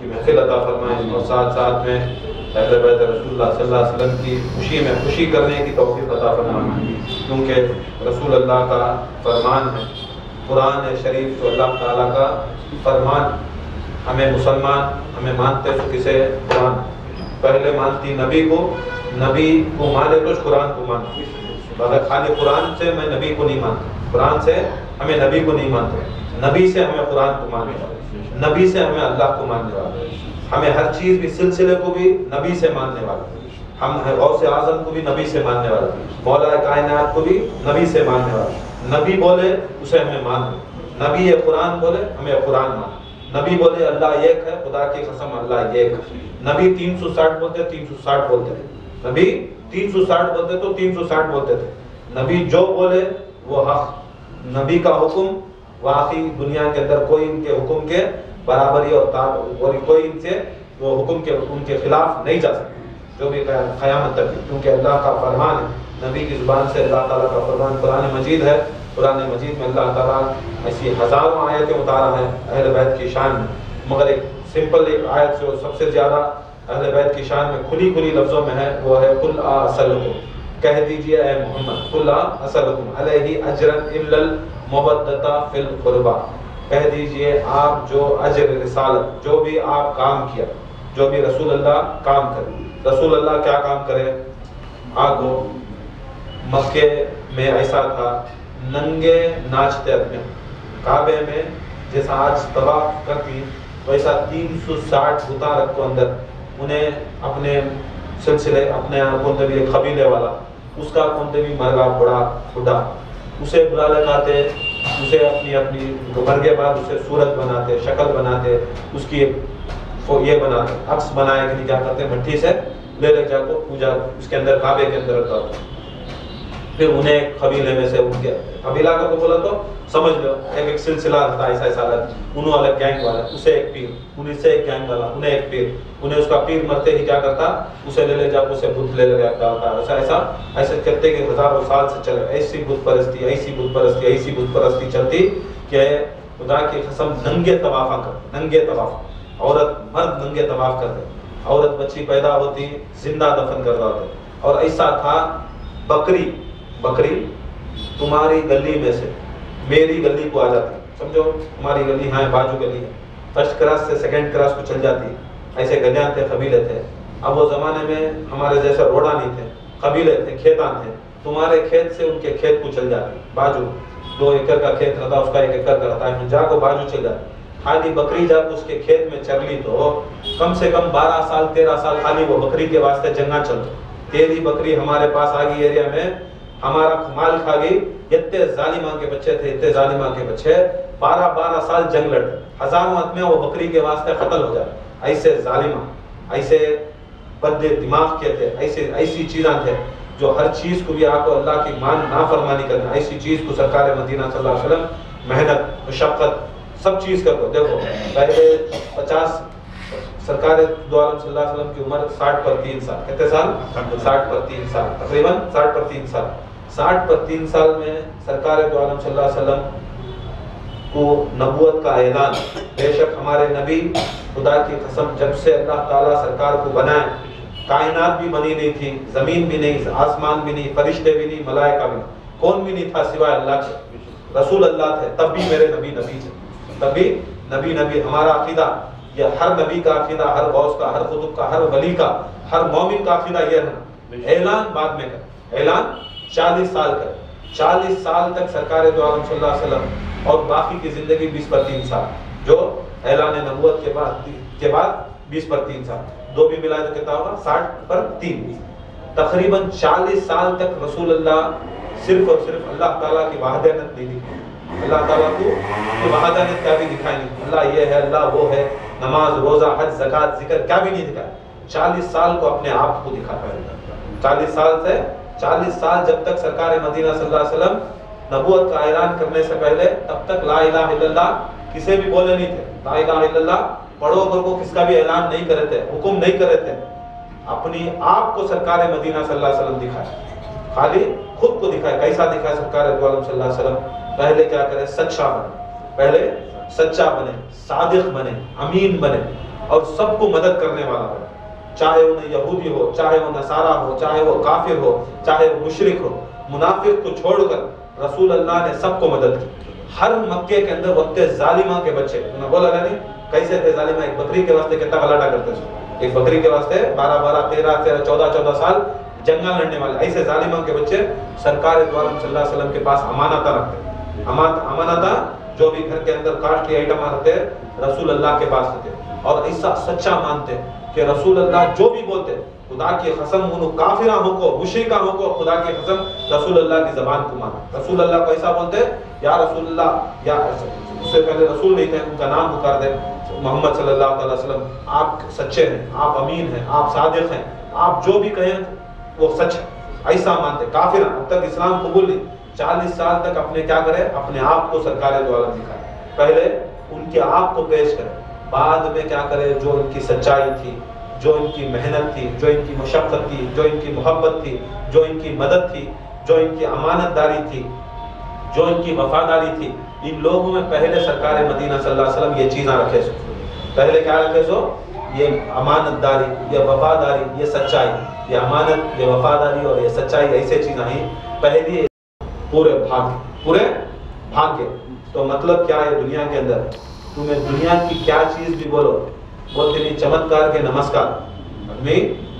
کی محفل عطا فرمائیں اور ساتھ ساتھ میں اہل بیت رسول اللہ صلی اللہ علیہ وسلم کی خوشی میں خوشی کرنے کی توفیق عطا فرمائیں، کیونکہ رسول اللہ کا فرمان ہے، قرآن شریف جو اللہ تعالیٰ کا فرمان، ہمیں مسلمان ہمیں مانتے تو کسے؟ قرآن پہلے مانتی نبی کو مانے تو قرآن کو مانتی، اگر خالی قرآن سے میں نبی کو نہیں مانتا، قرآن سے ہمیں نبی کو نہیں مانتے، نبی سے ہمیں قرآن کو ماننے والے، نبی سے ہمیں اللہ کو ماننے والے، ہمیں ہر چیز بھی سلسلے کو بھی نبی سے ماننے والے، ہم غوث اعظم کو بھی نبی سے ماننے والے، مولا کائنات کو بھی نبی سے ماننے والے، نبی بولے اسے ہمیں ماننا، نبی یہ قرآن بولے ہمیں قرآن ماننا، نبی بولے اللہ ایک ہے، خدا کی قسم اللہ ایک ہے، نبی 360 بولتے 360 بولتے تھے، نبی 360 بولتے تو 360 بولتے تھے، نبی جو بولے وہ حق، نبی کا حکم واقعی دنیا کے اندر کوئی ان کے حکم کے برابری اور کوئی ان سے وہ حکم کے ان کے خلاف نہیں جا سکتا، جو بھی قیامت تک، کیونکہ اللہ کا فرمان ہے، نبی کی زبان سے اللہ تعالیٰ کا فرمان قرآن مجید ہے، قرآن مجید میں اللہ تعالیٰ ایسی ہزاروں آیتیں اتارا ہے اہل بیت کی شان میں، مگر ایک سمپل ایک آیت جو سب سے زیادہ اہل بیت کی شان میں کھلی کھلی لفظوں میں ہے وہ ہے قل اسألکم، کہہ دیجئے اے محمد قل اسألکم علیہ اجرا الا المودۃ فی القربى، کہہ دیجئے آپ جو اجر رسالت جو بھی آپ کام کیا، جو بھی رسول اللہ کام کرے، رسول اللہ کیا کام کرے؟ آگو مکے میں ایسا تھا ننگے ناچتے اپنے کعبے میں، جیسا آج طواف کرتی ویسا 360 بتا رکھو اندر، انہیں اپنے سلسلے اپنے کونتے بھی ایک قبیلے والا اس کا کونتے بھی مرگا بڑا اسے بلا لگاتے، اسے اپنی مر کے بعد اسے صورت بناتے، شکل بناتے، اس کی یہ بناتے، عکس بنائے کہ کیا کرتے مٹی سے لے جا کو پوجا اس کے اندر کعبے کے اندر رکھتا ہوتا، پھر انہیں ایک قبیلے میں سے ان کے قبیلہ کو بولا تو سمجھ لو ایک سلسلہ رہتا ایسا الگ، انہوں الگ گینگ والا، اسے ایک پیر، انہیں سے ایک گینگ والا، انہیں ایک پیر، انہیں اس کا پیر مرتے ہی کیا کرتا اسے لے جا اسے بت لے جاتا ہوتا، ایسا کرتے کہ ہزاروں سال سے چلے، ایسی بت پرستی چلتی کہ خدا کی قسم ننگے طواف، عورت مرد ننگے طواف کرتے، عورت بچی پیدا ہوتی زندہ دفن کر دیتے، اور ایسا تھا بکری تمہاری گلی میں سے میری گلی کو آ جاتی، سمجھو تمہاری گلی ہاں بازو گلی ہے، فرسٹ کراس سے سیکنڈ کراس کو چل جاتی، ایسے گلیاں تھے، قبیلے تھے، اب وہ زمانے میں ہمارے جیسے روڈا نہیں تھے، قبیلے تھے، کھیتان تھے، تمہارے کھیت سے ان کے کھیت کو چل جاتی، بازو 2 ایکڑ کا کھیت رہتا اس کا 1 ایکڑ کا رہتا ہے، جا کو بازو چل جاتی، خالی بکری جا کو اس کے کھیت میں چر لی تو کم سے کم 12 سال 13 سال خالی وہ بکری کے واسطے جنگا چلتا، تیری بکری ہمارے پاس آ گئی ایریا میں، ہمارا مال کھا گئی، اتنے ظالماں کے بچے تھے، 12 سال جنگ لڑتے، ہزاروں آدمیاں وہ بکری کے واسطے قتل ہو جاتے، ایسے ظالماں، ایسے بد دماغ کے تھے، ایسی چیزاں تھے جو ہر چیز کو بھی آپ کو اللہ کی نافرمانی کرنا، ایسی چیز کو سرکار مدینہ صلی اللہ علیہ وسلم محنت مشقت سب چیز کرو، دیکھو پہلے 50 سرکار دو عالم صلی اللہ علیہ وسلم کی عمر 60 پر 3 سال، کتنے سال؟ 60 پر 3 سال، تقریباً 60 پر 3 سال، 60 پر 3 سال میں سرکار دو عالم صلی اللہ علیہ وسلم کو نبوت کا اعلان، بے شک ہمارے نبی خدا کی قسم جب سے اللہ تعالیٰ سرکار کو بنائے، کائنات بھی بنی نہیں تھی، زمین بھی نہیں، آسمان بھی نہیں، فرشتے بھی نہیں، ملائکہ بھی نہیں، کون بھی نہیں تھا سوائے اللہ کے، رسول اللہ تھے، تب بھی میرے نبی تھے، تب بھی نبی ہمارا عقیدہ یہ ہر نبی کا عقیدہ، ہر غوث کا، ہر قطب کا، ہر ولی کا، ہر مومن کا عقیدہ یہ ہے، اعلان بعد میں کر، اعلان 40 سال کر، 40 سال تک سرکار دو عالم صلی اللہ علیہ وسلم اور باقی کی زندگی 20 پر 3 سال، جو اعلان نبوت کے بعد 20 پر 3 سال، دو بھی ملائے تو کتنا ہوگا 60 پر 3، تقریباً 40 سال تک رسول اللہ صرف اور صرف اللہ تعالیٰ کی وحدانیت نہیں دکھائی، اللہ تعالیٰ کو وحدانیت کیا بھی دکھائی نہیں، اللہ یہ ہے، اللہ وہ ہے، نماز روزہ حج زکوٰۃ ذکر کیا بھی نہیں دکھایا، 40 سال کو اپنے آپ کو دکھا پائے، 40 سال جب تک سرکار مدینہ صلی اللہ علیہ وسلم نبوت کا اعلان کرنے سے پہلے تب تک لا الہ الا اللہ کسے بھی بولے نہیں تھے، لا الہ الا اللہ پڑھو کر کو کس کا بھی اعلان نہیں کرے تھے، حکم نہیں کرے تھے، اپنی آپ کو سرکار مدینہ صلی اللہ علیہ وسلم دکھائے، خالی خود کو دکھائے، کیسا دکھائے سرکار دو عالم صلی اللہ علیہ وسلم، پہلے کیا کرے سچا بنے، پہلے سچا بنے، صادق بنے، امین بنے، اور سب کو مدد کرنے والا ہے، چاہے وہ یہودی ہو، چاہے وہ نصارہ ہو، چاہے وہ کافر ہو، چاہے وہ مشرک ہو، منافق کو چھوڑ کر رسول اللہ نے سب کو مدد کی۔ ہر مکے کے اندر وقت ظالمہ کے بچے، انہوں نے بولا نہیں کیسے تھے ظالمہ، ایک بکری کے واسطے کتنا غلاٹا کرتے تھے، ایک بکری کے واسطے 12 13 14 سال جنگل لڑنے والے، ایسے ظالمہ کے بچے سرکار دو عالم صلی اللہ علیہ وسلم کے پاس امانتہ رکھتے، امانتہ جو بھی گھر کے اندر کاسٹلی آئٹم رہتے رسول اللہ کے پاس رہتے، اور ایسا سچا مانتے کہ رسول اللہ جو بھی بولتے خدا کی قسم انہوں کافرہ ہو کو مشرکہ ہو کو خدا کی قسم رسول اللہ کی زبان کو مانا۔ رسول اللہ کو ایسا بولتے یا رسول اللہ، یا اس سے پہلے رسول نہیں تھے، ان کا نام پکار دے محمد صلی اللہ علیہ وسلم، آپ سچے ہیں، آپ امین ہیں، آپ صادق ہیں، آپ جو بھی کہیں وہ سچ ہے، ایسا مانتے۔ کافر اب تک اسلام قبول نہیں، 40 سال تک اپنے کیا کرے، اپنے آپ کو سرکار دو عالم دکھائے، پہلے ان کے آپ کو پیش کرے، بعد میں کیا کرے جو ان کی سچائی تھی، جو ان کی محنت تھی، جو ان کی مشقت تھی، جو ان کی محبت تھی، جو ان کی مدد تھی، جو ان کی امانت داری تھی، جو ان کی وفاداری تھی، ان لوگوں میں پہلے سرکار مدینہ صلی اللہ علیہ وسلم یہ چیزیں رکھے سو، پہلے کیا رکھے سو، یہ امانت داری، یہ وفاداری، یہ سچائی، یہ امانت، یہ وفاداری اور یہ سچائی، ایسے چیزیں ہیں پہلی پورے بھاگ گئے۔ تو مطلب کیا ہے دنیا کے اندر، تمہیں دنیا کی کیا چیز بھی بولو، بولتے نہیں چمتکار کے نمسکار، آدمی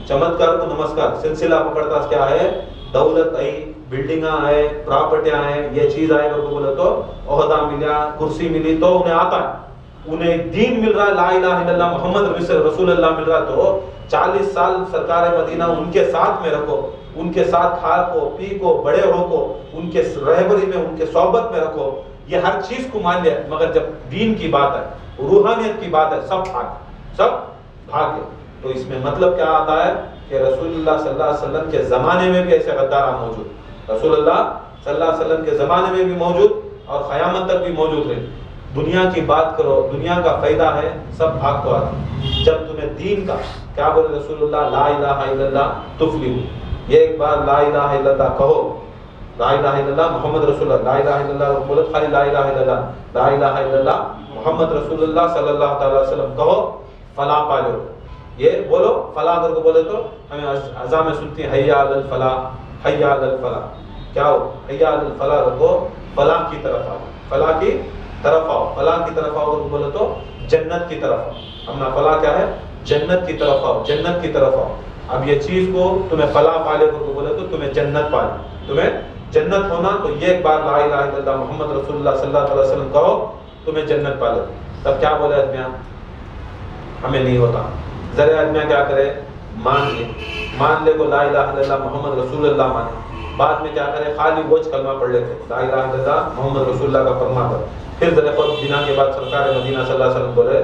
چمتکار کو نمسکار، سلسلہ پکڑتا کیا ہے، دولت آئی، بلڈنگاں آئے، پراپرٹیاں آئے، یہ چیز آئے کو بولے تو عہدہ ملیا، کرسی ملی تو انہیں آتا ہے، انہیں دین مل رہا ہے، لا الہ الا اللہ محمد رسول اللہ مل رہا ہے، تو 40 سال سرکار مدینہ ان کے ساتھ میں رکھو، ان کے ساتھ کھا کو پی کو بڑے ہو کو ان کے رہبری میں ان کے صحبت میں رکھو، یہ ہر چیز کو مان لیا، مگر جب دین کی بات ہے، روحانیت کی بات ہے، سب بھاگ گئے۔ تو اس میں مطلب کیا آتا ہے کہ رسول اللہ صلی اللہ علیہ وسلم کے زمانے میں بھی ایسے غدارہ موجود، رسول اللہ صلی اللہ علیہ وسلم کے زمانے میں بھی موجود اور قیامت تک بھی موجود رہے۔ دنیا کی بات کرو، دنیا کا فائدہ ہے، سب بھاگ تو آتے، جب تمہیں دین کا کیا بولے رسول اللہ، لا الہ الا اللہ تفلحوا، یہ ایک بار لا الہ الا اللہ کہو، لا الہ الا اللہ محمد رسول اللہ، لا الہ الا اللہ بولو، خالی لا الہ الا اللہ، لا الہ الا اللہ محمد رسول اللہ صلی اللہ تعالی وسلم کہو، فلاح پا لو، یہ بولو فلاح اگر کو بولے تو ہمیں اذان میں سنتی ہیں حی علی الفلاح، حی علی الفلاح، کیا ہو حی علی الفلاح رکھو، فلاح کی طرف آؤ، فلاح کی طرف آؤ، فلاح کی طرف آؤ اگر بولے تو جنت کی طرف آؤ، اپنا فلاح کیا ہے، جنت کی طرف آؤ، جنت کی طرف آؤ۔ اب یہ چیز کو تمہیں فلاح پالے کو بولے تو تمہیں جنت پالے، تمہیں جنت ہونا تو یہ ایک بار لا الہ الا اللہ محمد رسول اللہ صلی اللہ علیہ وسلم کہو، تمہیں جنت پالے۔ تب کیا بولے آدمیاں، ہمیں نہیں ہوتا، ذرا آدمیاں کیا کرے، مان لے کو لا الہ الا اللہ محمد رسول اللہ مانے، بعد میں کیا کرے، خالی بوجھ کلمہ پڑھ لیتے لا الہ الا اللہ محمد رسول اللہ کا فرما کر، پھر ذرا خود دنیا کے بعد سرکار مدینہ صلی اللہ علیہ وسلم بولے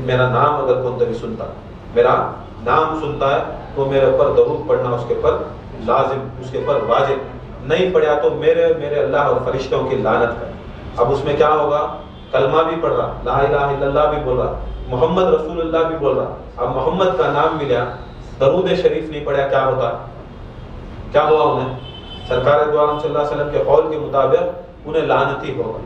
میرا نام اگر کون بھی سنتا، میرا نام سنتا ہے تو میرے اوپر درود پڑھنا اس کے اوپر لازم، اس کے اوپر واجب، نہیں پڑھا تو میرے اللہ اور فرشتوں کی لعنت کر۔ اب اس میں کیا ہوگا، کلمہ بھی پڑھ رہا، لا الہ الا اللہ بھی بول رہا، محمد رسول اللہ بھی بول رہا، اب محمد کا نام ملیا، درود شریف نہیں پڑھا، کیا ہوتا، کیا ہوا انہیں، سرکار دو عالم صلی اللہ علیہ وسلم کے قول کے مطابق انہیں لعنتی ہوگا۔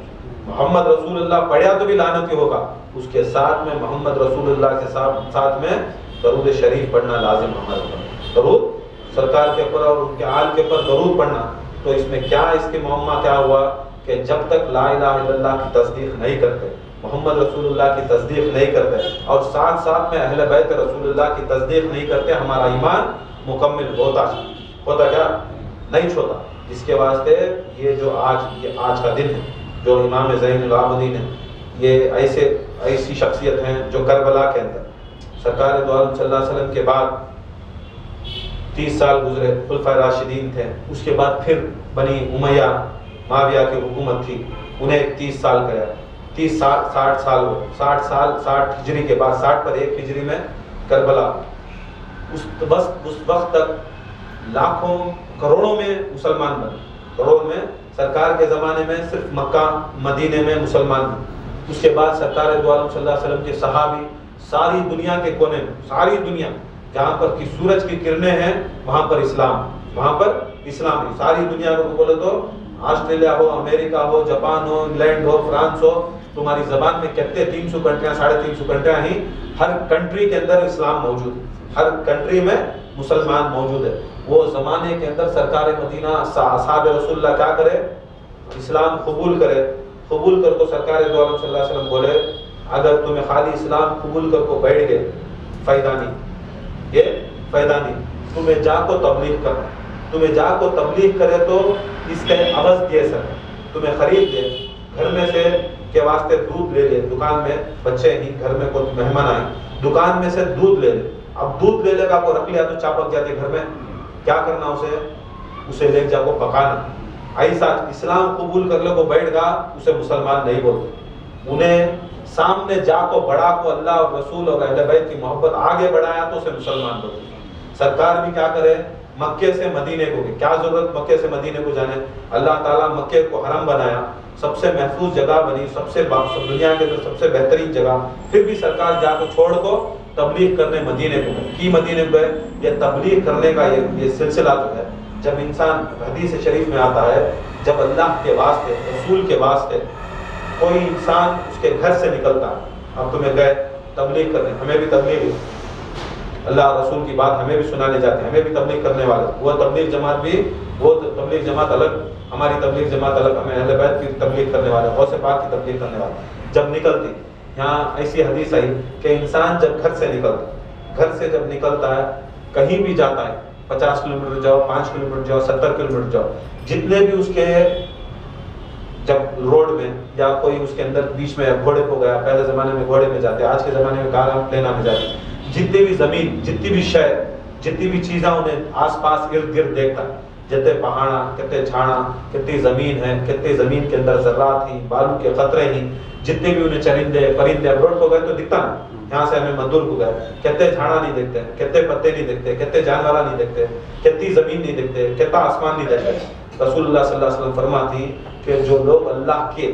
محمد رسول اللہ پڑھا تو بھی لعنتی ہوگا، اس کے ساتھ میں محمد رسول اللہ کے ساتھ میں درود شریف پڑھنا لازم ہمارے اوپر، درود سرکار کے اوپر اور ان کے آل کے اوپر درود پڑھنا۔ تو اس میں کیا، اس کے معمہ کیا ہوا کہ جب تک لا الہ الا اللہ کی تصدیق نہیں کرتے، محمد رسول اللہ کی تصدیق نہیں کرتے اور ساتھ ساتھ میں اہل بیت رسول اللہ کی تصدیق نہیں کرتے، ہمارا ایمان مکمل ہوتا کیا نہیں چھوڑتا۔ اس کے واسطے یہ جو آج کا دن ہے، جو امام زین العابدین ہے، یہ ایسی شخصیت ہیں جو کربلا کے اندر سرکار دو عالم صلی اللہ علیہ وسلم کے بعد 30 سال گزرے، خلفائے راشدین تھے، اس کے بعد پھر بنی امیہ معاویہ کی حکومت تھی، انہیں 30 سال گیا، 60 سال ہوئے، 60 ہجری کے بعد 60 پر 1 ہجری میں کربلا، اس وقت تک لاکھوں کروڑوں میں مسلمان بنے، کروڑوں میں سرکار کے زمانے میں صرف مکہ مدینے میں مسلمان بنے۔ اس کے بعد سرکار دو عالم صلی اللہ علیہ وسلم کے صحابی ساری دنیا کے کونے میں، ساری دنیا جہاں پر کی سورج کی کرنیں ہیں وہاں پر اسلام ساری دنیا کو بولے تو آسٹریلیا ہو، امریکہ ہو، جاپان ہو، انگلینڈ ہو، فرانس ہو، تمہاری زبان میں کہتے 300 کنٹریاں 350 کنٹریاں ہی، ہر کنٹری کے اندر اسلام موجود ہے، ہر کنٹری میں مسلمان موجود ہے۔ وہ زمانے کے اندر سرکار مدینہ اصحاب رسول اللہ کیا کرے؟ اسلام قبول کرے۔ قبول کر کو سرکار دو عالم صلی اللہ علیہ وسلم بولے اگر تمہیں خالی اسلام قبول کر کو بیٹھ گئے فائدہ نہیں، یہ فائدہ نہیں، تمہیں جا کو تبلیغ کرنا، تمہیں جا کو تبلیغ کرے تو اس کے عوض دیے سر، تمہیں خرید دے، گھر میں سے کے واسطے دودھ لے لے، دکان میں بچے ہی گھر میں کوئی مہمان آئے دکان میں سے دودھ لے لے، اب دودھ لے لے گا کو رکھ لیا تو چاپک جاتے گھر میں، کیا کرنا اسے لے جا کو پکانا۔ ایسا اسلام قبول کر لے کو بیٹھ گا اسے مسلمان نہیں بولتے، انہیں سامنے جا کو بڑھا کو اللہ اور رسول اور اہل بیت کی محبت آگے بڑھایا تو اسے مسلمان بولتے۔ سرکار بھی کیا کرے؟ مکے سے مدینے کو گئے، کیا ضرورت مکے سے مدینے کو جانے؟ اللہ تعالیٰ مکے کو حرم بنایا، سب سے محفوظ جگہ بنی، سب دنیا کے اندر سب سے بہترین جگہ، پھر بھی سرکار جا کو چھوڑ کو تبلیغ کرنے مدینے کو گئے۔ کی مدینے کو گئے؟ یہ تبلیغ کرنے کا یہ سلسلہ جو ہے، جب انسان حدیث شریف میں آتا ہے جب اللہ کے واسطے رسول کے واسطے کوئی انسان اس کے گھر سے نکلتا، اب تمہیں گئے تبلیغ کرنے، ہمیں بھی تبلیغ اللہ رسول کی بات ہمیں بھی سنانے جاتے ہیں، ہمیں بھی تبلیغ کرنے والے، وہ تبلیغ جماعت بھی، وہ تبلیغ جماعت الگ، ہماری تبلیغ جماعت الگ، ہمیں اہل بیت کی تبلیغ کرنے والے، غوث پاک کی تبلیغ کرنے والے جب نکلتی، یہاں ایسی حدیث آئی کہ انسان جب گھر سے نکلتا، گھر سے جب نکلتا ہے کہیں بھی جاتا ہے، 50 کلومیٹر جاؤ، 5 کلومیٹر جاؤ، 70 کلومیٹر جاؤ، جتنے بھی اس کے جب روڈ میں یا کوئی اس کے اندر بیچ میں گھوڑے کو گیا، پہلے زمانے میں گھوڑے میں جاتے، آج کے زمانے میں کار لینا میں جاتے، جتنی بھی زمین، جتنی بھی شہر، جتنی بھی چیزاں انہیں آس پاس ارد گرد دیکھتا ہے، جتنے پہاڑا، کتنے جھاڑا، کتنی زمین ہے، کتنے زمین کے اندر ذرات ہی، بالو کے قطرے ہی، جتنے بھی انہیں چرندے پرندے، روڈ کو گئے تو دکھتا نا، یہاں سے ہمیں مندور کو گئے، کتنے جھاڑا نہیں دیکھتے، کتنے پتے نہیں دیکھتے، کتنے جانورا نہیں دیکھتے، کتنی زمین نہیں دیکھتے، کتنا آسمان نہیں دیکھتے۔ رسول اللہ صلی اللہ علیہ وسلم فرماتی کہ جو لوگ اللہ کے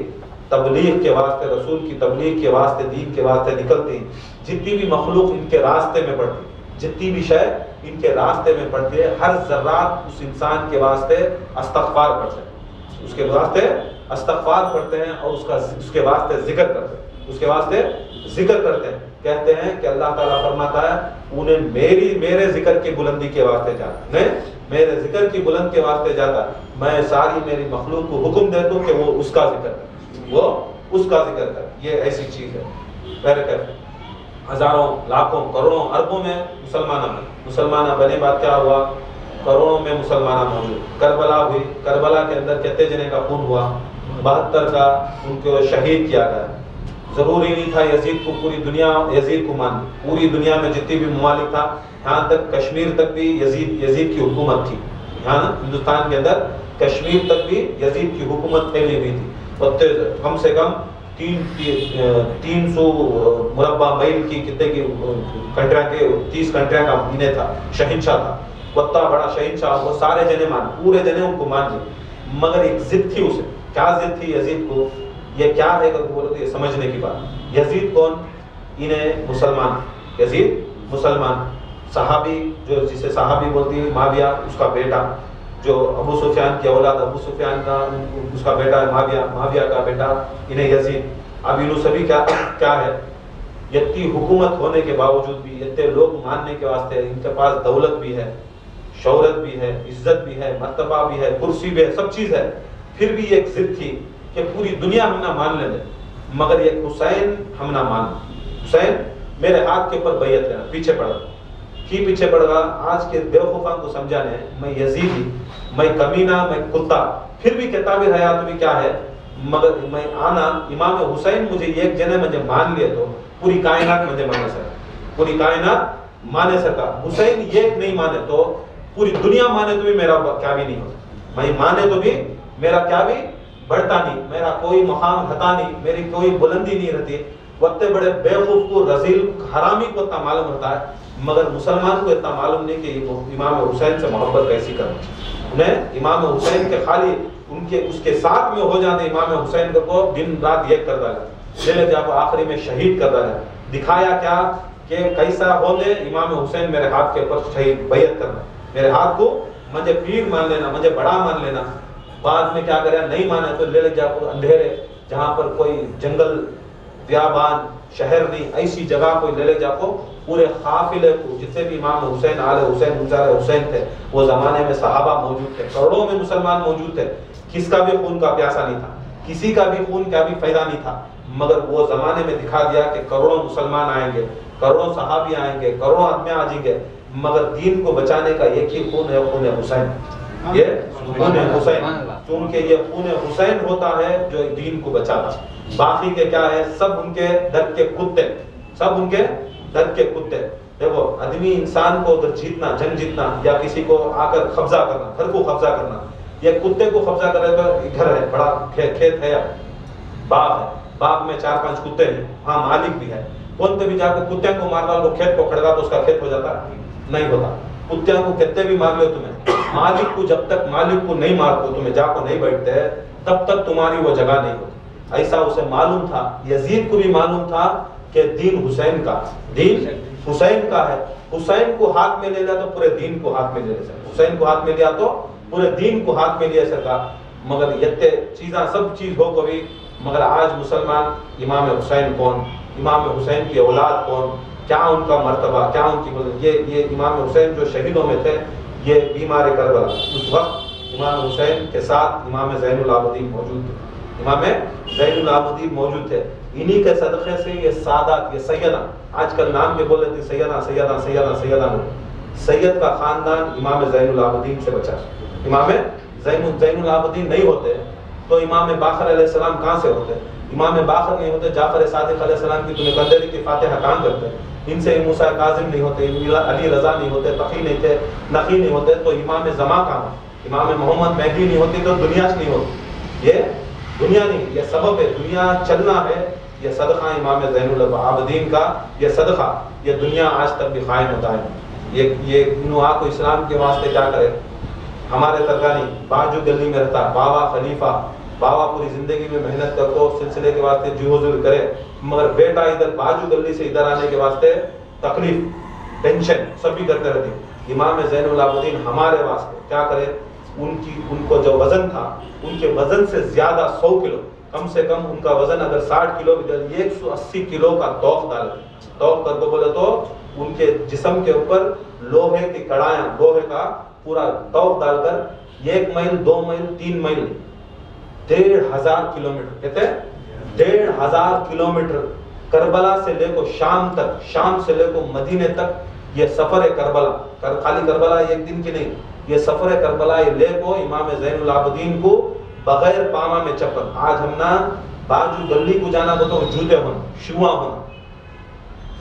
تبلیغ کے واسطے، رسول کی تبلیغ کے واسطے، دین کے واسطے نکلتی، جتنی بھی مخلوق ان کے راستے میں پڑتی، جتنی بھی شے ان کے راستے میں پڑتی ہے، ہر ذرات اس انسان کے واسطے استغفار پڑھتے ہیں، اس کے واسطے استغفار پڑھتے ہیں اور اس کے واسطے ذکر کرتے ہیں، اس کے واسطے ذکر کرتے ہیں، کہتے ہیں کہ اللہ تعالیٰ فرماتا ہے انہیں میرے ذکر کی بلندی کے واسطے جاتا ہے، میرے ذکر کی بلند کے واسطے جاتا، میں ساری میری مخلوق کو حکم دے دوں کہ وہ اس کا ذکر کرے، وہ اس کا ذکر کرے۔ یہ ایسی چیز ہے، پہلے ہزاروں، لاکھوں، کروڑوں، اربوں میں مسلمانہ بنے، بات کیا ہوا؟ کروڑوں میں مسلمانہ موجود۔ کربلا ہوئی، کربلا کے اندر کتنے جنے کا خون ہوا؟ 72 کا ان کو شہید کیا گیا۔ ضروری نہیں تھا یزید کو پوری دنیا یزید کو مانی، پوری دنیا میں جتنی بھی ممالک تھا، یہاں تک کشمیر تک بھی یزید کی حکومت تھی، یہاں ہندوستان کے اندر کشمیر تک بھی یزید کی حکومت پھیلی ہوئی تھی، کم سے کم 300 مربع میل کی کتنے کی کنٹریاں کے 30 کنٹریاں کا انہیں تھا، شہنشاہ تھا، اتنا بڑا شہنشاہ، وہ سارے جنے مان، پورے جنے ان کو مان لیے، مگر ایک ضد تھی اسے، کیا ضد تھی یزید کو؟ یہ کیا ہے اگر بولو تو یہ سمجھنے کی بات۔ یزید کون؟ انہیں مسلمان، یزید مسلمان، صحابی جو جسے صحابی بولتی ہے، معاویہ اس کا بیٹا، جو ابو سفیان کی اولاد، ابو سفیان کا اس کا بیٹا ہے معاویہ کا بیٹا، انہیں یزید۔ اب انہوں سبھی کیا ہے؟ اتنی حکومت ہونے کے باوجود بھی، اتنے لوگ ماننے کے واسطے، ان کے پاس دولت بھی ہے، شہرت بھی ہے، عزت بھی ہے، مرتبہ بھی ہے، کرسی بھی ہے، سب چیز ہے، پھر بھی ایک ضد تھی کہ پوری دنیا ہم نہ مان لیں مگر ایک حسین ہم نہ مان، حسین میرے ہاتھ کے اوپر بیعت لینا، پیچھے پڑ گا، کی پیچھے پڑ گا؟ آج کے بیوقوفاں کو سمجھانے میں یزیدی، میں کمینہ، میں کتا، پھر بھی کتاب حیات بھی کیا ہے، مگر میں آنا امام حسین مجھے ایک جنے مجھے مان لیے تو پوری کائنات مجھے مانے سکا، پوری کائنات مانے سکا، حسین ایک نہیں مانے تو پوری دنیا مانے تو بھی میرا کیا بھی نہیں ہوتا، میں مانے تو بھی میرا کیا بھی بڑھتا نہیں، میرا کوئی مقام ہتا نہیں، میری کوئی بلندی نہیں رہتی۔ وقت بڑے بیوقوف کو، رذیل حرامی کو اتنا معلوم ہوتا ہے، مگر مسلمان کو اتنا معلوم نہیں کہ امام حسین سے محبت کیسی کرنا، انہیں امام حسین کے خالی ان کے اس کے ساتھ میں ہو جاتے، امام حسین کو دن رات ایک کر ڈالا، لے جا کو آخری میں شہید کر ڈالا، دکھایا کیا کہ کیسا ہوتے امام حسین میرے ہاتھ کے اوپر شہید بیعت کرنا، میرے ہاتھ کو مجھے پیر مان لینا، مجھے بڑا مان لینا، بعد میں کیا کرے نہیں مانے تو لے جا کو اندھیرے جہاں پر کوئی جنگل بیابان شہر نہیں، ایسی جگہ کوئی لے لے جا کو پورے قافلے کو جتنے بھی امام حسین آل حسین منظر حسین تھے وہ زمانے میں صحابہ موجود تھے، کروڑوں میں مسلمان موجود تھے، کس کا بھی خون کا پیاسا نہیں تھا، کسی کا بھی خون کا بھی فائدہ نہیں تھا، مگر وہ زمانے میں دکھا دیا کہ کروڑوں مسلمان آئیں گے، کروڑوں صحابی آئیں گے، کروڑوں آدمی آ جائیں گے، مگر دین کو بچانے کا ایک ہی خون ہے، خون حسین، یہ خون حسین، کیونکہ یہ خون حسین ہوتا ہے جو دین کو بچاتا ہے۔ باقی کے کیا ہے، سب ان کے در کے کتے، سب ان کے در کے کتے۔ دیکھو آدمی انسان کو اگر جیتنا، جنگ جیتنا یا کسی کو آ کر قبضہ کرنا، گھر کو قبضہ کرنا، یا کتے کو قبضہ کرے تو گھر ہے، بڑا کھیت ہے یا باغ ہے، باغ میں 4-5 کتے ہیں، ہاں مالک بھی ہے، بولتے بھی جا کے کتے کو مار ڈال وہ کھیت کو کھڑا تو اس کا کھیت ہو جاتا نہیں ہوتا۔ کتوں کو کتے بھی مار لو تمہیں، مالک کو جب تک مالک کو نہیں مارتے تمہیں جا کو نہیں بیٹھتے تب تک تمہاری وہ جگہ نہیں ہوتی۔ ایسا اسے معلوم تھا، یزید کو بھی معلوم تھا کہ دین حسین کا، دین حسین کا ہے، حسین کو ہاتھ میں لے لیا تو پورے دین کو ہاتھ میں لے لے سکتا، حسین کو ہاتھ میں لیا تو پورے دین کو ہاتھ میں لے سکتا۔ مگر یہ چیزاں سب چیز ہو کبھی، مگر آج مسلمان امام حسین کون، امام حسین کی اولاد کون، کیا ان کا مرتبہ، کیا ان کی یہ امام حسین جو شہیدوں میں تھے، یہ بیمار کربلا، اس وقت امام حسین کے ساتھ امام زین العابدین موجود تھے، امام زین العابدین موجود تھے، انہی کے صدقے سے یہ سادات، یہ سیدہ، آج کل نام کے بولے تھے سیدہ سیدہ سیدہ سیدہ، سید کا خاندان امام زین العابدین سے بچا۔ امام زین العابدین نہیں ہوتے تو امام باقر علیہ السلام کہاں سے ہوتے؟ امام باقر نہیں ہوتے، جعفر صادق علیہ السلام کی تمہیں قدری کی فاتحہ کہاں کرتے؟ ان سے موسیٰ کاظم نہیں ہوتے، علی رضا نہیں ہوتے، تقی نہیں تھے، نقی نہیں ہوتے، تو امام زما کہاں، امام محمد مہدی نہیں ہوتی تو دنیا نہیں ہوتی۔ یہ دنیا نہیں، یہ سبب ہے، دنیا چلنا ہے، یہ صدقہ امام زین العابدین کا، یہ صدقہ، یہ دنیا آج تک بھی قائم ہوتا ہے۔ یہ انہوں کو اسلام کے واسطے کیا کرے، ہمارے ترکانی باجو گلی میں رہتا، بابا خلیفہ، بابا پوری زندگی میں محنت کر کو سلسلے کے واسطے جی حضور کرے، مگر بیٹا ادھر باجو گلی سے ادھر آنے کے واسطے تکلیف ٹینشن سب بھی کرتے رہتی۔ امام زین العابدین ہمارے واسطے کیا کرے، ان کو جو وزن تھا ان کے وزن سے زیادہ 100 کلو، کم سے کم ان کا وزن اگر 60 کلو بھی ڈال 180 کلو کا توق ڈال، توق کر کو بولے تو ان کے جسم کے اوپر لوہے کی کڑائیاں، لوہے کا پورا توق ڈال کر 1 میل 2 میل 3 میل 1500 کلومیٹر، کہتے ہیں 1500 کلومیٹر کربلا سے لے کو شام تک، شام سے لے کو مدینے تک یہ سفر کربلا، خالی کربلا ایک دن کی نہیں، یہ سفر کربلا یہ لے کو امام زین العابدین کو بغیر پاما میں چپل، آج ہم نا باجو گلی کو جانا تو جوتے ہونا، شوہاں ہونا،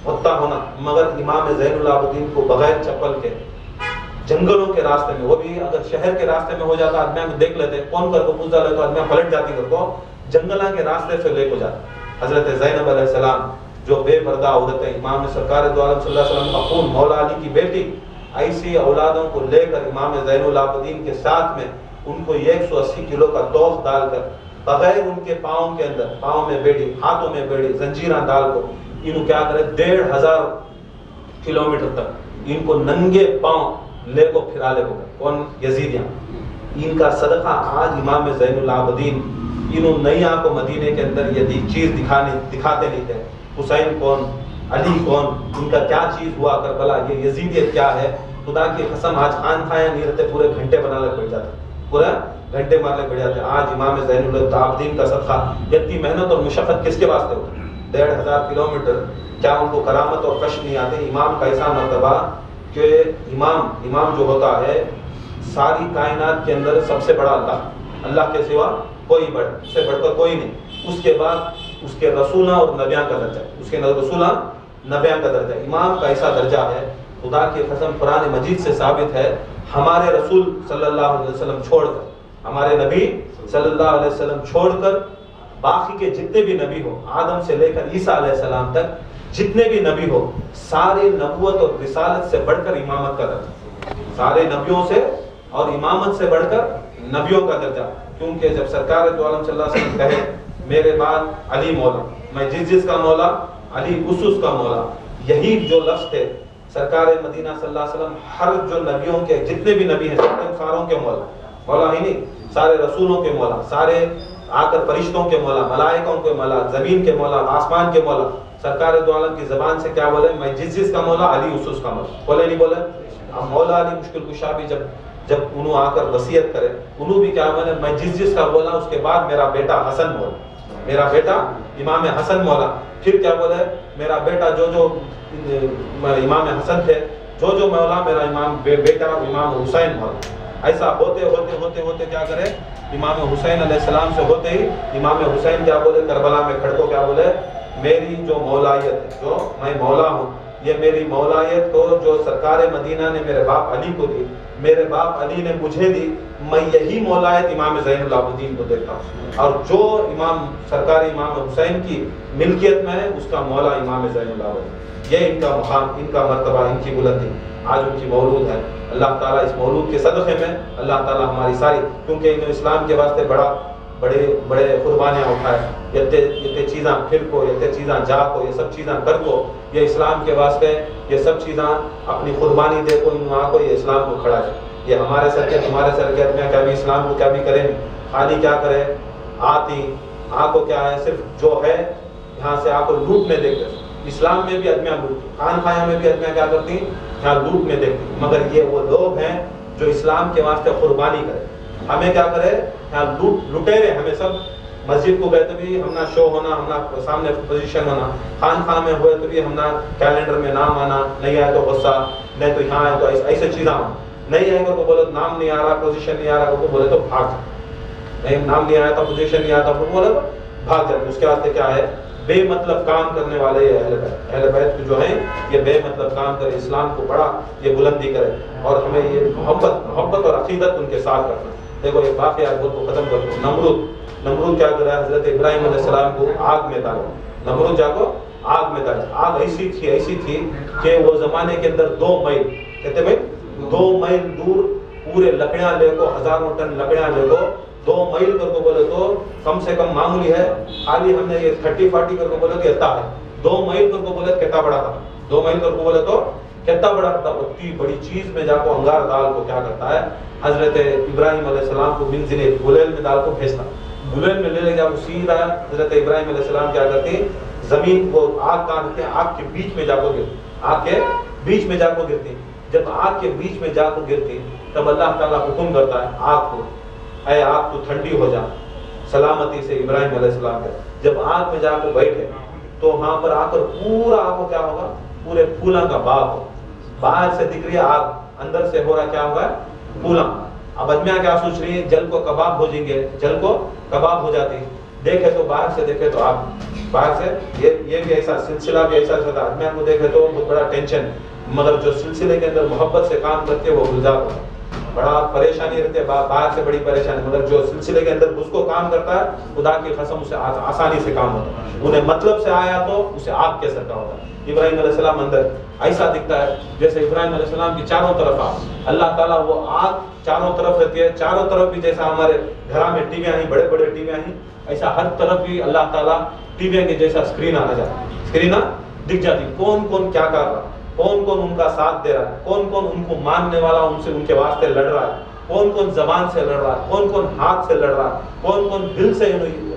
ہوتا ہونا، مگر امام زین العابدین کو بغیر چپل کے جنگلوں کے راستے میں، وہ بھی اگر شہر کے راستے میں ہو جاتا آدمی ہم دیکھ لیتے، کون کر کو پوچھا لے تو آدمی پلٹ جاتی کر کو، جنگلہ کے راستے سے لے کو جاتا۔ حضرت زینب علیہ السلام جو بے پردہ عورت ہے، امام سرکار دو عالم صلی اللہ علیہ وسلم کا خون، مولا علی کی بیٹی، ایسی اولادوں کو لے کر امام زین العابدین کے ساتھ میں ان کو 180 کلو کا توق ڈال کر بغیر ان کے پاؤں کے اندر، پاؤں میں بیڑی، ہاتھوں میں بیڑی، زنجیراں ڈال کو انہوں کیا کرے 1500 کلومیٹر تک ان کو ننگے پاؤں لے کو پھرا لے کو، کون؟ یزیدیاں۔ ان کا صدقہ آج امام زین العابدین انہوں نہیں آپ کو مدینے کے اندر یہ چیز دکھاتے نہیں تھے، حسین کون، علی کون، ان کا کیا چیز ہوا کربلا، یہ یزیدیت کیا ہے، خدا کی قسم آج خان خایا نہیں رہتے، پورے گھنٹے بنا لے بیٹھ جاتے، پورا گھنٹے مار لے بیٹھ جاتے۔ آج امام زین العابدین کا صدقہ، اتنی محنت اور مشقت کس کے واسطے ہوتی ہے؟ 1500 کلومیٹر، کیا ان کو کرامت اور کشف نہیں آتے؟ امام کا ایسا مرتبہ کہ امام جو ہوتا ہے ساری کائنات کے اندر سب سے بڑا اللہ، اللہ کے سوا کوئی بڑھ، اس سے بڑھ کر کوئی نہیں، اس کے بعد اس کے رسولہ اور نبیاں کا درجہ، اس کے رسولہ نبیاں کا درجہ، امام کا ایسا درجہ ہے، خدا کی قسم قرآن مجید سے ثابت ہے، ہمارے رسول صلی اللہ علیہ وسلم چھوڑ کر، ہمارے نبی صلی اللہ علیہ وسلم چھوڑ کر باقی کے جتنے بھی نبی ہو، آدم سے لے کر عیسیٰ علیہ السلام تک جتنے بھی نبی ہو، سارے نبوت اور رسالت سے بڑھ کر امامت کا درجہ، سارے نبیوں سے اور امامت سے بڑھ کر نبیوں کا درجہ، کیونکہ جب سرکار دو عالم صلی اللہ علیہ وسلم کہے میرے بعد علی مولا، میں جس کا مولا، علی اس کا مولا، یہی جو لفظ تھے سرکار مدینہ صلی اللہ علیہ وسلم ہر جو نبیوں کے جتنے بھی نبی ہیں ساروں کے مولا، مولا ہی نہیں، سارے رسولوں کے مولا، سارے آ کر فرشتوں کے مولا، ملائکوں کے مولا، زمین کے مولا، آسمان کے مولا، سرکار دو عالم کی زبان سے کیا بولے؟ میں جس کا مولا، علی اس کا مولا، بولے نہیں بولے؟ اب مولا علی مشکل کشا بھی جب انہوں آ کر وصیت کرے، انہوں بھی کیا بولے؟ میں جس کا بولا، اس کے بعد میرا بیٹا حسن مولا، میرا بیٹا امام حسن مولا، پھر کیا بولے؟ میرا بیٹا جو امام حسن تھے، جو مولا میرا امام بیٹا امام حسین مولا۔ ایسا ہوتے کیا کرے؟ امام حسین علیہ السلام سے ہوتے ہی امام حسین کیا بولے؟ کربلا میں کھڑ کو کیا بولے؟ میری جو مولایت ہے، جو میں مولا ہوں، یہ میری مولایت کو جو سرکار مدینہ نے میرے باپ علی کو دی، میرے باپ علی نے مجھے دی، میں یہی مولایت امام زین العابدین کو دیتا ہوں، اور جو سرکار امام حسین کی ملکیت میں ہے، اس کا مولا امام زین العابدین۔ یہ ان کا مقام، ان کا مرتبہ، ان کی بلندی، آج ان کی مولود ہے۔ اللہ تعالیٰ اس مولود کے صدقے میں اللہ تعالیٰ ہماری ساری، کیونکہ انہوں اسلام کے واسطے بڑے قربانیاں اٹھائے، یہ چیزاں پھر کو، یہ چیزاں جا کو، یہ سب چیزاں کر کو، یہ اسلام کے واسطے یہ سب چیزاں اپنی قربانی دے کو، ان کو یہ اسلام کو کھڑا ہے۔ یہ ہمارے سر کے تمہارے سر کے میں کیا بھی اسلام کو کیا بھی کریں، خالی کیا کرے؟ آ کو کیا ہے؟ صرف جو ہے یہاں سے آ کو لوٹنے دیکھتے۔ اسلام میں بھی آدمیاں لوٹتی، خان خانہ میں بھی آدمیاں کیا کرتی؟ یہاں لوٹ میں دیکھتی، مگر یہ وہ لوگ ہیں جو اسلام کے واسطے قربانی کرے۔ ہمیں کیا کرے؟ یہاں لٹیرے، ہمیں سب مسجد کو گئے تو بھی ہم نہ شو ہونا، ہم نہ سامنے پوزیشن ہونا، خان خانہ میں ہوئے تو بھی ہم نہ کیلنڈر میں نام آنا، نہیں آئے تو غصہ، نہیں تو یہاں آئے تو ایسے چیزاں ہونا، نہیں آئے گا تو بولے نام نہیں آ رہا، پوزیشن نہیں آ رہا تو بولے تو بھاگ جائے، نہیں نام نہیں آیا تھا، پوزیشن نہیں آتا تو بولے تو بھاگ جاتے۔ اس کے واسطے کیا ہے؟ بے مطلب کام کرنے والے اہل بیت جو ہیں، یہ بے مطلب کام کرے، اسلام کو بڑا یہ بلندی کرے، اور ہمیں یہ محبت اور عقیدت ان کے ساتھ رکھنا۔ دیکھو ایک واقعہ کو ختم کروں، نمرود کیا کرا؟ حضرت ابراہیم علیہ السلام کو آگ میں ڈالا، نمرود جا کو آگ میں ڈالا۔ آگ ایسی تھی کہ وہ زمانے کے اندر 2 میل، کہتے بھائی 2 میل دور پورے لکڑیاں لے کو، ہزاروں ٹن لکڑیاں لے کو 2 میل کر کو بولے تو کم سے کم معمولی ہے، خالی ہم نے یہ 30-40 کر کو بولے تو اتنا ہے، 2 میل کر کو بولے کتنا بڑا تھا، 2 میل کر کو بولے تو کتنا بڑا تھا۔ اتنی بڑی چیز میں جا کو انگار دال کو کیا کرتا ہے؟ حضرت ابراہیم علیہ السلام کو منزل گلیل میں ڈال کو بھیجتا، گلیل میں لے جا کو سیدھا حضرت ابراہیم علیہ السلام کیا کرتے ہیں؟ زمین کو آگ کاٹتے ہیں، آگ کے بیچ میں جا کو گرتی، آگ کے بیچ میں جا کو گرتی۔ جب آگ کے بیچ میں جا کو گرتی تب اللہ تعالیٰ حکم کرتا ہے آگ کو، اے آگ تو ٹھنڈی ہو جا، سلامتی سے ابراہیم علیہ السلام کے۔ جب آگ میں جا کو بیٹھے تو وہاں پر آ کر پورا آگ کو کیا ہوگا؟ پورے پھولاں کا باغ ہو، باہر سے دکھ رہی ہے آگ، اندر سے ہو رہا کیا ہوگا؟ پھولاں۔ اب آدمیاں کیا سوچ رہی ہے؟ جل کو کباب ہو جائیں گے، جل کو کباب ہو جاتی، دیکھے تو باہر سے دیکھے تو آگ، باہر سے یہ بھی ایسا سلسلہ بھی ایسا ہوتا ہے، آدمیاں کو دیکھے تو بہت بڑا ٹینشن، مگر جو سلسلے کے اندر محبت سے کام کرتے وہ گلزار ہوتا ہے، بڑا پریشانی رہتی ہے، باہر سے بڑی پریشانی، مگر جو سلسلے کے اندر اس کو کام کرتا ہے خدا کی قسم اسے آسانی سے کام ہوتا ہے، انہیں مطلب سے آیا تو اسے آگ کے سر کا ہوتا ہے۔ ابراہیم علیہ السلام اندر ایسا دکھتا ہے جیسے ابراہیم علیہ السلام کی چاروں طرف اللہ تعالیٰ وہ آگ چاروں طرف رہتی ہے، چاروں طرف بھی جیسا ہمارے گھر میں ٹی ویاں ہیں، بڑے بڑے ٹی ویاں ہیں، ایسا ہر طرف بھی اللہ تعالیٰ ٹی وی کے جیسا اسکرین آ جاتا ہے، اسکرین دکھ جاتی، کون کون کیا کر رہا، کون کون ان کا ساتھ دے رہا ہے، کون کون ان کو ماننے والا ان سے ان کے واسطے لڑ رہا ہے، کون کون زبان سے لڑ رہا ہے، کون کون ہاتھ سے لڑ رہا ہے، کون کون دل سے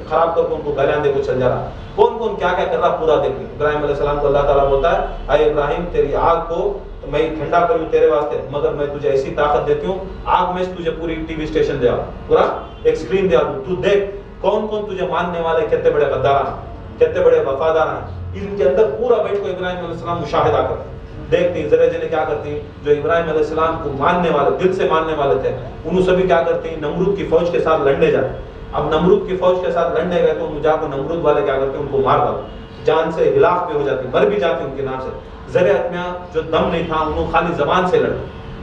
خراب کر کے ان کو گالیاں دے کو چل جا رہا ہے، کون کون کیا کیا کر رہا پورا دیکھ لیں۔ ابراہیم علیہ السلام کو اللہ تعالیٰ بولتا ہے اے ابراہیم تیری آگ کو میں ٹھنڈا کروں تیرے واسطے، مگر میں تجھے ایسی طاقت دیتی ہوں آگ میں تجھے پوری ٹی وی اسٹیشن دیا، پورا ایک اسکرین دیا، تو دیکھ کون کون تجھے ماننے والے، کتنے بڑے غدار ہیں، کتنے بڑے وفادار ہیں، ان کے اندر پورا بیٹھ کو ابراہیم علیہ السلام مشاہدہ کرتے دیکھتی، ذرا جنے کیا کرتی، جو ابراہیم علیہ السلام کو ماننے والے، دل سے ماننے والے تھے، انہوں سبھی کیا کرتی، نمرود کی فوج کے ساتھ لڑنے جاتے۔ اب نمرود کی فوج کے ساتھ لڑنے گئے تو جا کو نمرود والے کیا کرتے، ان کو مار ڈالتے، جان سے ہلاک بھی ہو جاتی، مر بھی جاتی ان کے نام سے۔ ذرا آدمیاں جو دم نہیں تھا انہوں خالی زبان سے لڑے،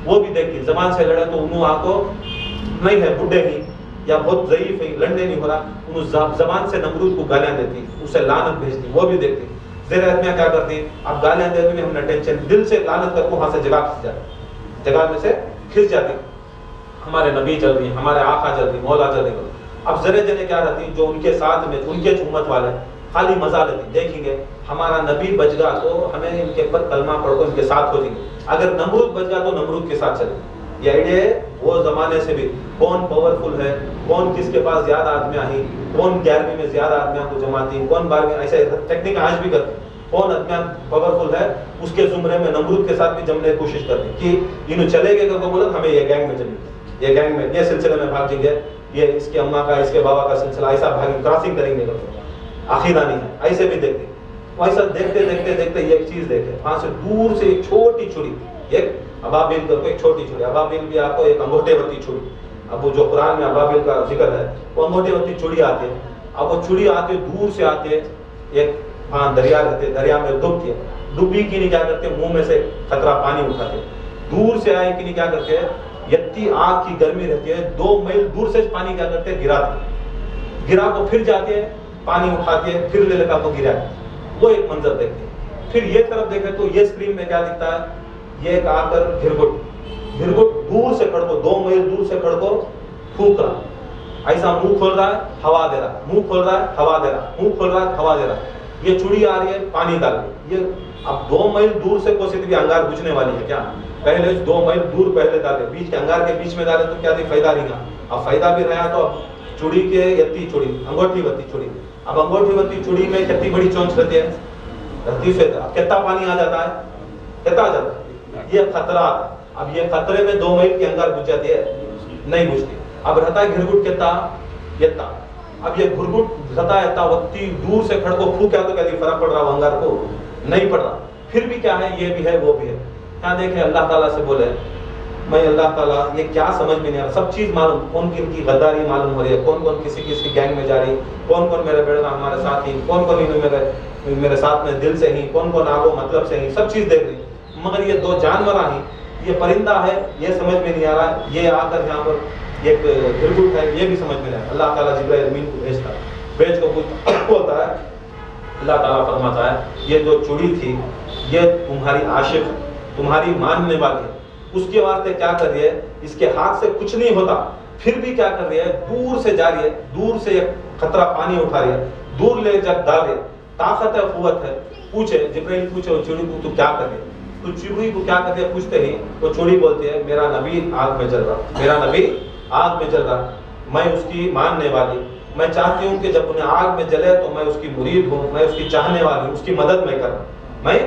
وہ بھی دیکھتی، زبان سے لڑے تو انہوں آ کو نہیں ہے، بڈھے ہی یا بہت ضعیف ہے، لڑنے نہیں ہو رہا، انہوں زبان سے نمرود کو گالیاں دیتی، اسے لعنت بھیجتی، وہ بھی دیکھتی۔ زیر آدمیاں کیا کرتی، اب گالیاں دے دیں ہم نے ٹینشن، دل سے لعنت کر کو وہاں سے جگہ کھس جاتی، جگہ میں سے کھس جاتی، ہمارے نبی جل رہی، ہمارے آقا جل رہی، مولا جل رہی۔ اب ذرے جنے کیا رہتی، جو ان کے ساتھ میں ان کے امت والے خالی مزہ لیتی، دیکھیں گے ہمارا نبی بچ گیا تو ہمیں ان کے پر کلمہ پڑھ کر ان کے ساتھ ہو جائیں گے، اگر نمرود بچ گیا تو نمرود کے ساتھ چلیں گے، یہ آئیڈیا ہے وہ زمانے سے بھی کون پاورفل ہے, کون کس کے پاس زیادہ آدمیاں ہیں, کون 11ویں میں زیادہ آدمیاں کو جماتی, کون 12ویں, ایسے ٹیکنیک آج بھی کرتے, کون آدمیاں پاورفل ہے اس کے زمرے میں نمرود کے ساتھ بھی جمنے کی کوشش کرتے کہ انہوں چلے گئے تو بولے ہمیں یہ گینگ میں چلیں گے, یہ گینگ میں یہ سلسلے میں بھاگ جائیں گے, یہ اس کے اماں کا اس کے بابا کا سلسلہ ایسا بھاگیں کراسنگ کریں گے, عقیدہ نہیں ہے. ایسے بھی دیکھتے ویسا دیکھتے دیکھتے دیکھتے یہ ایک چیز دیکھے, وہاں سے دور سے ایک چھوٹی چھری, ایک ابابیل کر کے ایک چھوٹی چھری, ابابیل بھی آپ کو ایک انگوٹھے وتی چھری, اب وہ جو قرآن میں ابابیل کا ذکر ہے وہ انگوٹھے وتی چھری آتی ہے. اب وہ چھری آتی ہے دور سے آتی ہے, ایک وہاں دریا رہتے, دریا میں ڈوبتی ہے, ڈوبی کی نہیں کیا کرتے منہ میں سے خطرہ پانی اٹھاتے, دور سے آئے کی نہیں کیا کرتے یتی آگ کی گرمی رہتی ہے 2 میل دور سے پانی کیا کرتے گراتے, گرا کو پھر جاتے ہیں پانی اٹھاتے ہیں پھر لے لے کو گراتے, وہ ایک منظر دیکھتے ہیں. پھر یہ طرف دیکھیں تو یہ اسکرین میں کیا دکھتا ہے, یہ ایک آ کر گھرگٹ دور سے کھڑ کو 2 میل دور سے کھڑ کو پھونک رہا, ایسا منہ کھول رہا ہے ہوا دے رہا, منہ کھول رہا ہے ہوا دے رہا, منہ کھول رہا ہے ہوا دے رہا. یہ چڑی آ رہی ہے پانی ڈال رہی, یہ اب 2 میل دور سے کوشش بھی انگار بجھنے والی ہے کیا, پہلے 2 میل دور پہلے ڈالے, بیچ کے انگار کے بیچ میں ڈالے تو کیا تھی فائدہ نہیں گا. اب فائدہ بھی رہا تو اب چڑی کے یتی چڑی انگوٹھی وتی چڑی, اب انگوٹھی وتی چڑی میں کتنی بڑی چونچ رہتی ہے, دھرتی سے کتنا پانی آ جاتا ہے, کتنا آ جاتا ہے, یہ خطرہ. اب یہ خطرے میں 2 میل کی انگار بجھ جاتی ہے, نہیں بجھتی. اب رہتا ہے گھرگٹ کتنا یتا, اب یہ گھرگٹ رہتا ہے اتنا وقتی دور سے کھڑ کو پھونکا تو کہتی فرق پڑ رہا وہ انگار کو نہیں پڑ رہا. پھر بھی کیا ہے, یہ بھی ہے وہ بھی ہے. کیا دیکھیں اللہ تعالیٰ سے بولے میں اللہ تعالیٰ یہ کیا سمجھ میں نہیں آ رہا, سب چیز معلوم, کون کن کی غداری معلوم ہو رہی ہے, کون کون کسی کسی گینگ میں جا رہی, کون کون میرے بیڑا ہمارے ساتھ ہی, کون کون میرے ساتھ میں دل سے ہی, کون کون آگو مطلب سے ہی, سب چیز دیکھ رہی. مگر یہ 2 جانور ہیں, یہ پرندہ ہے یہ سمجھ میں نہیں آ رہا ہے, یہ آ کر یہاں پر ایک گھرگٹ ہے یہ بھی سمجھ میں نہیں آ رہا. اللہ تعالیٰ جبرائیل امین کو بھیجتا ہے, بھیج کو کچھ ہوتا ہے, اللہ تعالیٰ فرماتا ہے یہ جو چڑی تھی یہ تمہاری عاشق, تمہاری ماننے والی ہے, اس کے واسطے کیا کر رہی ہے, اس کے ہاتھ سے کچھ نہیں ہوتا پھر بھی کیا کر رہی ہے, دور سے جا رہی ہے, دور سے ایک خطرہ پانی اٹھا رہی ہے, دور لے جب ڈال رہی ہے, طاقت ہے قوت ہے. پوچھے جبرائیل پوچھے چڑی کو تو کیا کر رہی ہے, تو چڑی کو کیا کرتے ہیں پوچھتے ہی تو چڑی بولتی ہے میرا نبی آگ میں جل رہا, میرا نبی آگ میں جل رہا, میں اس کی ماننے والی, میں چاہتی ہوں کہ جب انہیں آگ میں جلے تو میں اس کی مرید ہوں, میں اس کی چاہنے والی ہوں, اس کی مدد میں کرنا, میں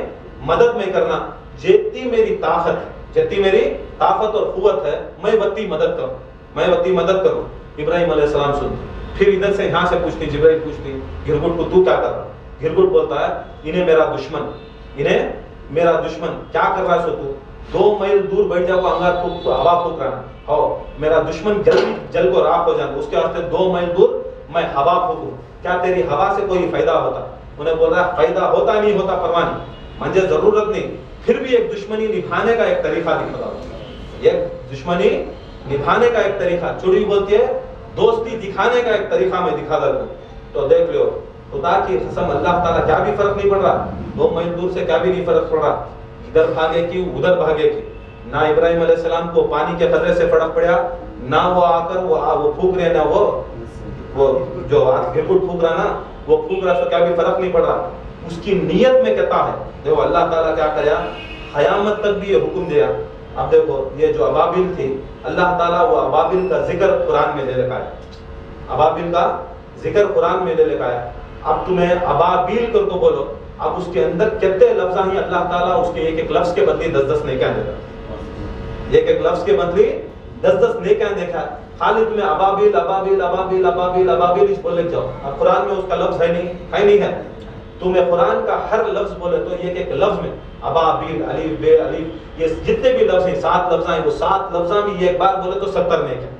مدد میں کرنا, جتنی میری طاقت ہے, جتنی میری طاقت اور قوت ہے میں وتی مدد کروں, میں وتی مدد کروں. ابراہیم علیہ السلام سنتے, پھر ادھر سے یہاں سے پوچھتی, جبرائیل پوچھتی گھرگٹ کو تو کیا کر رہا, گھرگٹ بولتا ہے انہیں میرا دشمن, انہیں میرا دشمن کیا کر رہا ہے, سو تو 2 میل دور بیٹھ جاؤ انگار پھونک ہوا پھونک رہا ہو, میرا دشمن جلدی جل کو راکھ ہو جانا, اس کے واسطے 2 میل دور میں ہوا پھونکوں, کیا تیری ہوا سے کوئی فائدہ ہوتا. انہیں بول رہا ہے فائدہ ہوتا نہیں ہوتا پرواہ نہیں, مجھے ضرورت نہیں, پھر بھی ایک دشمنی نبھانے کا ایک طریقہ دکھاتا ہوں, ایک دشمنی نبھانے کا ایک طریقہ. چڑی بولتی ہے دوستی دکھانے کا ایک طریقہ میں دکھا دوں. تو دیکھ لو خدا کی قسم اللہ تعالیٰ کیا بھی فرق نہیں پڑ رہا, 2 میل دور سے کیا بھی نہیں فرق پڑ رہا, ادھر بھاگے کی ادھر بھاگے کی, نہ ابراہیم علیہ السلام کو پانی کے خطرے سے فرق پڑا, نہ وہ آ کر وہ پھونک رہے, نہ وہ جو گھرگٹ پھونک رہا نا وہ پھونک رہا, تو کیا بھی فرق نہیں پڑ رہا. اس کی نیت میں کہتا ہے, دیکھو اللہ تعالیٰ کیا کریا, قیامت تک بھی یہ حکم دیا. اب دیکھو یہ جو ابابیل تھی, اللہ تعالیٰ وہ ابابیل کا ذکر قرآن میں لے لکھا ہے, ابابیل کا ذکر قرآن میں لے لکھا ہے. اب تمہیں ابابیل کر کو بولو, اب اس کے اندر کتنے لفظ ہیں, اللہ تعالیٰ اس کے ایک ایک لفظ کے بدلے 10-10 نیکیاں دے رہا, ایک ایک لفظ کے بدلے 10-10 نیکیاں دیکھا. خالی تمہیں ابابیل ابابیل ابابیل ابابیل ابابیل اس بولے جاؤ, اب قرآن میں اس کا لفظ ہے نہیں ہے. تمہیں قرآن کا ہر لفظ بولے تو ایک ایک لفظ میں ابابیل الف بے الف یہ جتنے بھی لفظ ہیں 7 لفظ ہیں, وہ 7 لفظاں بھی یہ ایک بار بولے تو 70 نیکیاں,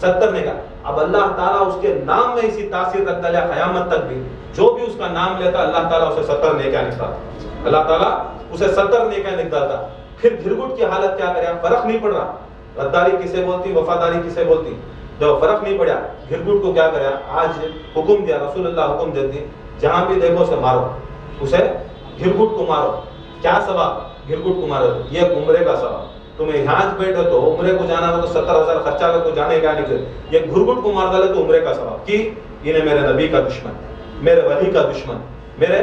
70 نیکیاں. اب اللہ تعالیٰ اس کے نام میں اسی تاثیر رکھتا ہے قیامت تک بھی, جو بھی اس کا نام لیتا اللہ تعالیٰ اسے 70 نیکیاں نکالتا, اللہ تعالیٰ اسے 70 نیکیاں نکالتا. پھر گھرگٹ کی حالت کیا کرے, فرق نہیں پڑ رہا غداری کسے بولتی, وفاداری کسے بولتی, جب فرق نہیں پڑا گھرگٹ کو کیا کرے, آج حکم دیا رسول اللہ حکم دیتی جہاں بھی دیکھو اسے مارو, اسے گھرگٹ کو مارو. کیا ثواب گھرگٹ کو مارو, یہ عمرے کا ثواب. تمہیں یہاں بیٹھے تو عمرے کو جانا ہو تو 70,000 خرچہ کر کو جانے کا نکلے, یہ گھرگٹ کو مار ڈالے تو عمرے کا ثواب. کی انہیں میرے نبی کا دشمن, میرے ولی کا دشمن, میرے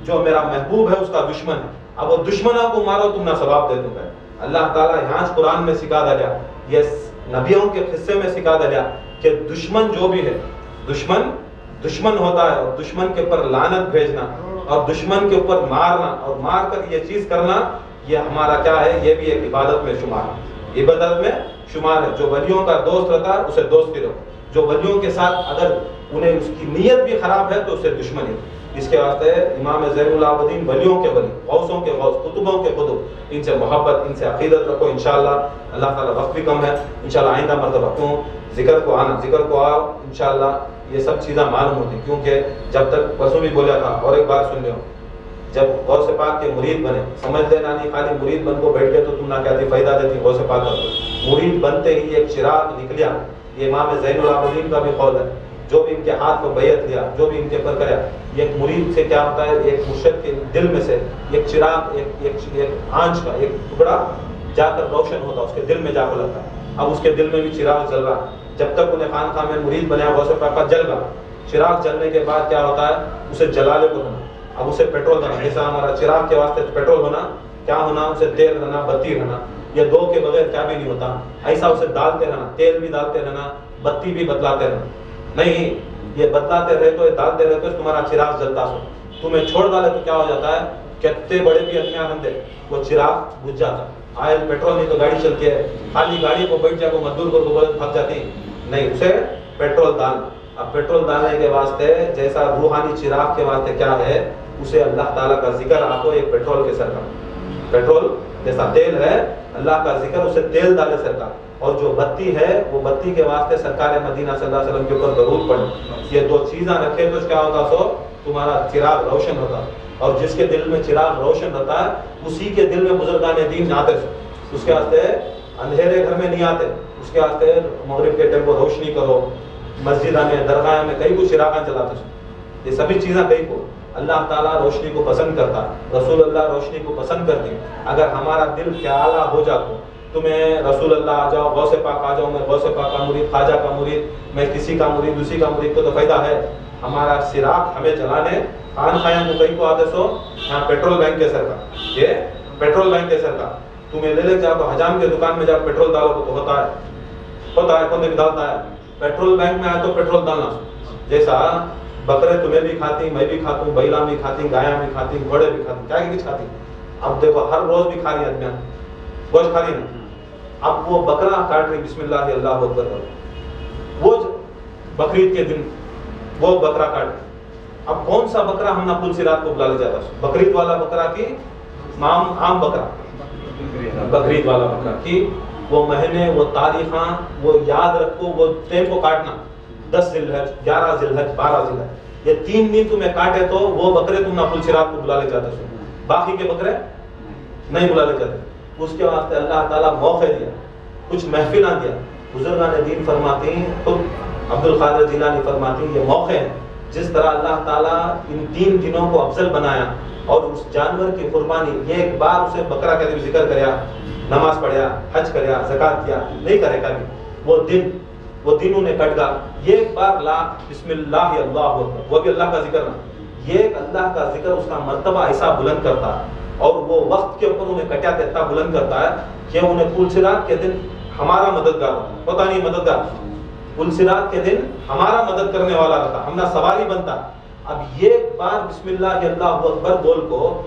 جو میرا محبوب ہے اس کا دشمن ہے. اب وہ دشمنوں کو مارو تم نہ ثواب دے دوں گا, اللہ تعالیٰ یہاں قرآن میں سکھا دیا، یہ نبیوں کے قصے میں سکھا دیا کہ دشمن جو بھی ہے، دشمن ہوتا ہے، اور دشمن کے اوپر لعنت بھیجنا اور دشمن کے اوپر مارنا اور مار کر یہ چیز کرنا، یہ ہمارا کیا ہے، یہ بھی ایک عبادت میں شمار ہے، عبادت میں شمار ہے۔ جو ولیوں کا دوست رہتا ہے اسے دوستی رہو، جو ولیوں کے ساتھ اگر انہیں اس کی نیت بھی خراب ہے تو اسے دشمنی ہے۔ اس کے واسطے امام زین العابدین ولیوں کے ولی، غوثوں کے غوث، قطبوں کے قطب، ان سے محبت، ان سے عقیدت رکھو انشاءاللہ۔ اللہ تعالیٰ وقت بھی کم ہے، انشاءاللہ آئندہ مرتبہ کیوں ذکر کو آنا، ذکر کو آؤ انشاءاللہ، یہ سب چیزیں معلوم ہوتی، کیونکہ جب تک پرسوں بھی بولا تھا، اور ایک بار سن لو، جب غوث پاک کے مرید بنے، سمجھ لینا نہیں خالی مرید بن کو بیٹھ گئے تو تم نہ کہتی فائدہ دیتی غوث پاک کا، مرید بنتے ہی ایک چراغ نکلیا۔ یہ امام زین العابدین کا بھی قول ہے، جو بھی ان کے ہاتھ کو بیعت لیا، جو بھی ان کے پر کریا، ایک مرید سے کیا ہوتا ہے، ایک مرشد کے دل میں سے ایک چراغ، ایک آنچ کا ایک ٹکڑا جا کر روشن ہوتا، اس کے دل میں جا کر لگتا ہے۔ اب اس کے دل میں بھی چراغ جل رہا، جب تک انہیں خانقاہ میں مرید بنایا غوث پاک کا جل گیا، چراغ جلنے کے بعد کیا ہوتا ہے، اسے جلالے کو ہونا، اب اسے پیٹرول دینا، جیسا ہمارا چراغ کے واسطے پیٹرول ہونا، کیا ہونا، اسے تیل رہنا، بتی رہنا، یہ دو کے بغیر کیا بھی نہیں ہوتا، ایسا اسے ڈالتے رہنا، تیل بھی ڈالتے رہنا، بتی بھی بدلاتے رہنا، نہیں یہ بدلاتے رہے تو، یہ ڈالتے رہے تو تمہارا چراغ جلتا سو، تمہیں چھوڑ ڈالے تو کیا ہو جاتا ہے، کتنے بڑے بھی آدمی آنندے وہ چراغ بجھ جاتا، آئل پیٹرول نہیں تو گاڑی چلتی ہے، خالی گاڑی کو بیٹھ جائے کو مزدور کو بولے پھنس جاتی نہیں، اسے پیٹرول ڈال۔ اب پیٹرول ڈالنے کے واسطے جیسا روحانی چراغ کے واسطے کیا ہے، اسے اللہ تعالیٰ کا ذکر آپ کو ایک پیٹرول کے سر کا، پیٹرول جیسا تیل ہے، اللہ کا ذکر اسے تیل ڈالے سر کا، اور جو بتی ہے وہ بتی کے واسطے سرکار مدینہ صلی اللہ علیہ وسلم کے اوپر درود پڑھنا، یہ دو چیزیں رکھے تو کیا ہوتا، سو تمہارا چراغ روشن ہوتا، اور جس کے دل میں چراغ روشن رہتا ہے اسی کے دل میں بزرگان دین آتے سو، اس کے واسطے اندھیرے گھر میں نہیں آتے، اس کے واسطے مغرب کے ٹائم کو روشنی کرو، مسجدہ میں درگاہ میں کئی کو چراغاں جلاتے سو، یہ سبھی چیزیں کئی کو اللہ تعالیٰ روشنی کو پسند کرتا، رسول اللہ روشنی کو پسند کرتے ہیں۔ اگر ہمارا دل خیالہ ہو جاتا، تمہیں رسول اللہ آ جاؤ، غوث پاک آ جاؤ، میں غوث پاک کا مرید، خواجہ کا مرید، میں کسی کا مرید، دوسری کا مرید کو تو فائدہ ہے، ہمارا چراغ ہمیں جلانے خان خیاں کو کئی کو آتے سو، یہاں پیٹرول بینک کے سر کا، یہ پیٹرول بینک کے سر کا، تمہیں لے لے جاؤ حجام کے دکان میں جاؤ پیٹرول ڈالو تو ہوتا ہے کون بھی ڈالتا ہے، پیٹرول بینک میں آئے تو پیٹرول ڈالنا، جیسا بکرے تمہیں بھی کھاتی، میں بھی کھاتا ہوں، بیلا بھی کھاتی، گایا بھی کھاتی، گھوڑے بھی کھاتی، کیا کچھ کھاتی، اب دیکھو ہر روز بھی کھا رہی آدمیاں گوشت کھا رہی نا، اب وہ بکرا کاٹ رہی، بسم اللہ اللہ اکبر کرو، وہ بقرعید کے دن وہ بکرا کاٹ رہی، اب کون سا بکرا ہم نہ پل سرات کو بلا لے جاتا، بقرعید والا بکرا کی عام بکرا، بقرعید والا بکرا کی وہ مہینے، وہ تاریخاں، وہ یاد رکھو، وہ ٹائم کو کاٹنا، 10 ذی الحج، 11 ذی الحج، 12 ذی الحج، یہ 3 دن تمہیں کاٹے تو وہ بکرے تم نہ پل سرات کو بلا لے جاتے سو، باقی کے بکرے نہیں بلا لے جاتے۔ اس کے واسطے اللہ تعالیٰ موقع دیا، کچھ محفلہ دیا، بزرگان دین فرماتے ہیں، خود عبد القادر جیلانی فرماتے ہیں، یہ موقع ہے جس طرح اللہ تعالیٰ ان 3 دنوں کو افضل بنایا، اور اس جانور کی قربانی، یہ ایک بار اسے بکرا کا ذکر کریا، نماز پڑھیا، حج کریا، زکات کیا، نہیں کرے گا وہ دن انہیں کٹ گا، یہ ایک بار لا بسم اللہ اللہ اکبر، وہ بھی اللہ کا ذکر نہ، یہ ایک اللہ کا ذکر اس کا مرتبہ ایسا بلند کرتا ہے، اور وہ وقت کے اوپر انہیں کٹیا اتنا بلند کرتا ہے کہ انہیں پل صراط کے دن ہمارا مددگار ہوتا ہے، پتہ نہیں مددگار، پل صراط کے دن ہمارا مدد کرنے والا رہتا، ہمنا سواری بنتا، اب یہ بار بسم اللہ اللہ اکبر بول کو